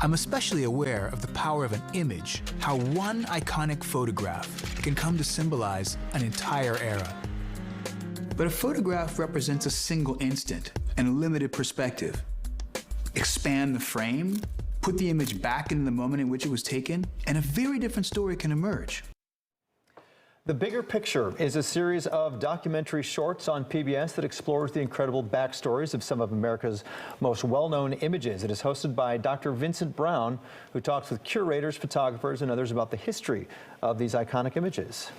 I'm especially aware of the power of an image, how one iconic photograph can come to symbolize an entire era. But a photograph represents a single instant and a limited perspective. Expand the frame, put the image back into the moment in which it was taken, and a very different story can emerge. The Bigger Picture is a series of documentary shorts on PBS that explores the incredible backstories of some of America's most well-known images. It is hosted by Dr. Vincent Brown, who talks with curators, photographers, and others about the history of these iconic images.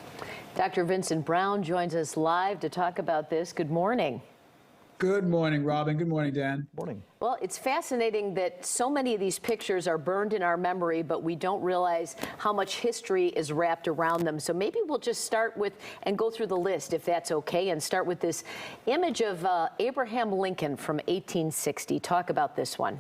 Dr. Vincent Brown joins us live to talk about this. Good morning. Good morning, Robin. Good morning, Dan. Morning. Well, it's fascinating that so many of these pictures are burned in our memory, but we don't realize how much history is wrapped around them. So maybe we'll just start with and go through the list, if that's okay, and start with this image of Abraham Lincoln from 1860. Talk about this one.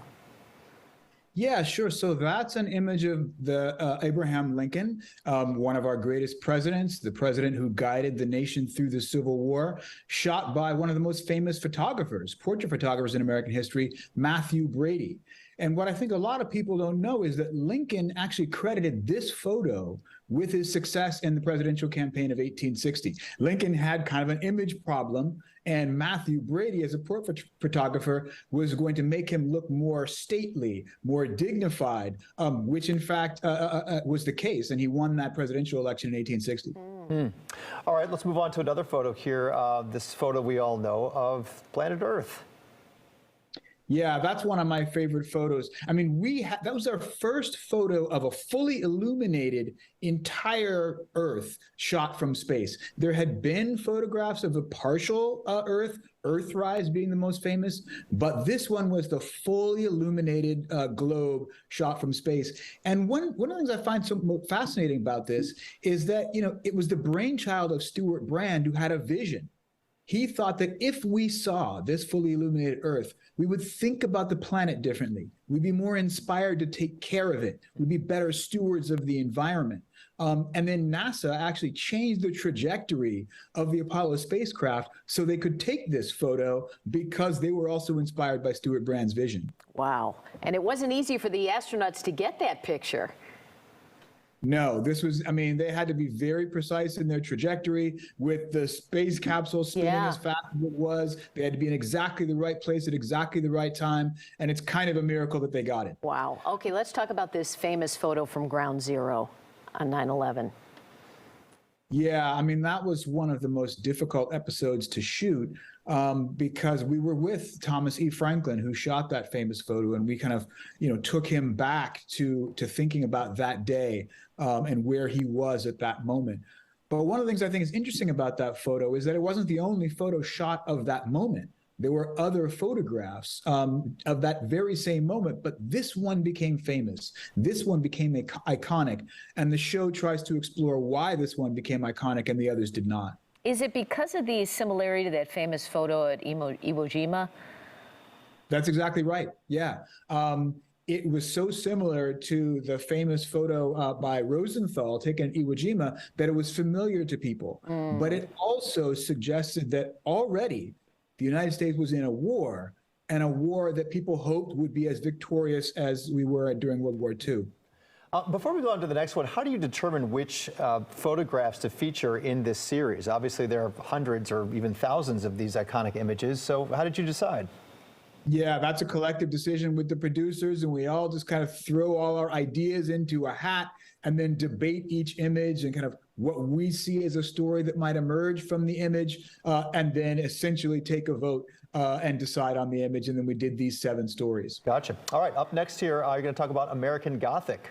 Yeah, sure. So that's an image of the Abraham Lincoln, one of our greatest presidents, the president who guided the nation through the Civil War, shot by one of the most famous photographers, portrait photographers in American history, Mathew Brady. And what I think a lot of people don't know is that Lincoln actually credited this photo with his success in the presidential campaign of 1860. Lincoln had kind of an image problem, and Mathew Brady, as a portrait photographer, was going to make him look more stately, more dignified, which in fact was the case, and he won that presidential election in 1860. All right, let's move on to another photo here. This photo we all know of planet Earth. Yeah, that's one of my favorite photos. I mean, that was our first photo of a fully illuminated entire Earth shot from space. There had been photographs of a partial Earth, Earthrise being the most famous, but this one was the fully illuminated globe shot from space. And one of the things I find so fascinating about this is that, it was the brainchild of Stuart Brand, who had a vision. He thought that if we saw this fully illuminated Earth, we would think about the planet differently. We'd be more inspired to take care of it. We'd be better stewards of the environment. And then NASA actually changed the trajectory of the Apollo spacecraft so they could take this photo because they were also inspired by Stuart Brand's vision. Wow. And it wasn't easy for the astronauts to get that picture. No, they had to be very precise in their trajectory with the space capsule spinning as fast as it was. They had to be in exactly the right place at exactly the right time. And it's kind of a miracle that they got it. Wow. Okay, let's talk about this famous photo from Ground Zero on 9/11. Yeah, that was one of the most difficult episodes to shoot because we were with Thomas E. Franklin, who shot that famous photo, and we kind of, took him back to thinking about that day and where he was at that moment. But one of the things I think is interesting about that photo is that it wasn't the only photo shot of that moment. There were other photographs of that very same moment, but this one became famous. This one became iconic, and the show tries to explore why this one became iconic and the others did not. Is it because of the similarity to that famous photo at Iwo Jima? That's exactly right. Yeah. It was so similar to the famous photo by Rosenthal taken at Iwo Jima that it was familiar to people. But it also suggested that already the United States was in a war, and a war that people hoped would be as victorious as we were during World War II. Before we go on to the next one, how do you determine which photographs to feature in this series? Obviously, there are hundreds or even thousands of these iconic images. So how did you decide? Yeah, that's a collective decision with the producers, and we all just kind of throw all our ideas into a hat and then debate each image and kind of what we see as a story that might emerge from the image, and then essentially take a vote and decide on the image. And then we did these 7 stories. Gotcha. All right, up next here, you're going to talk about American Gothic.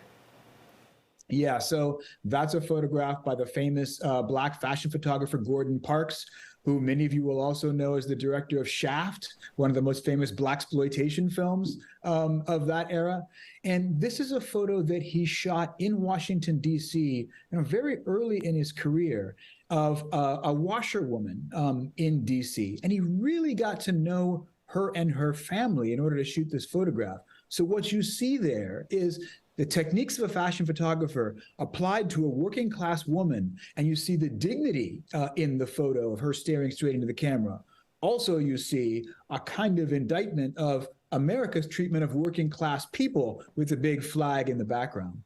Yeah, so that's a photograph by the famous Black fashion photographer Gordon Parks, who many of you will also know as the director of Shaft, one of the most famous blaxploitation films of that era. And this is a photo that he shot in Washington, D.C., very early in his career, of a washerwoman in D.C. And he really got to know her and her family in order to shoot this photograph. So what you see there is the techniques of a fashion photographer applied to a working class woman, and you see the dignity in the photo of her staring straight into the camera. Also, you see a kind of indictment of America's treatment of working class people with a big flag in the background.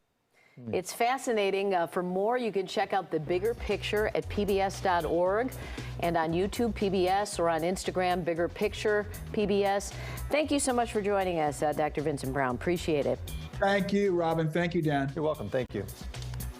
It's fascinating. For more, you can check out The Bigger Picture at pbs.org and on YouTube, PBS, or on Instagram, Bigger Picture, PBS. Thank you so much for joining us, Dr. Vincent Brown. Appreciate it. Thank you, Robin. Thank you, Dan. You're welcome. Thank you.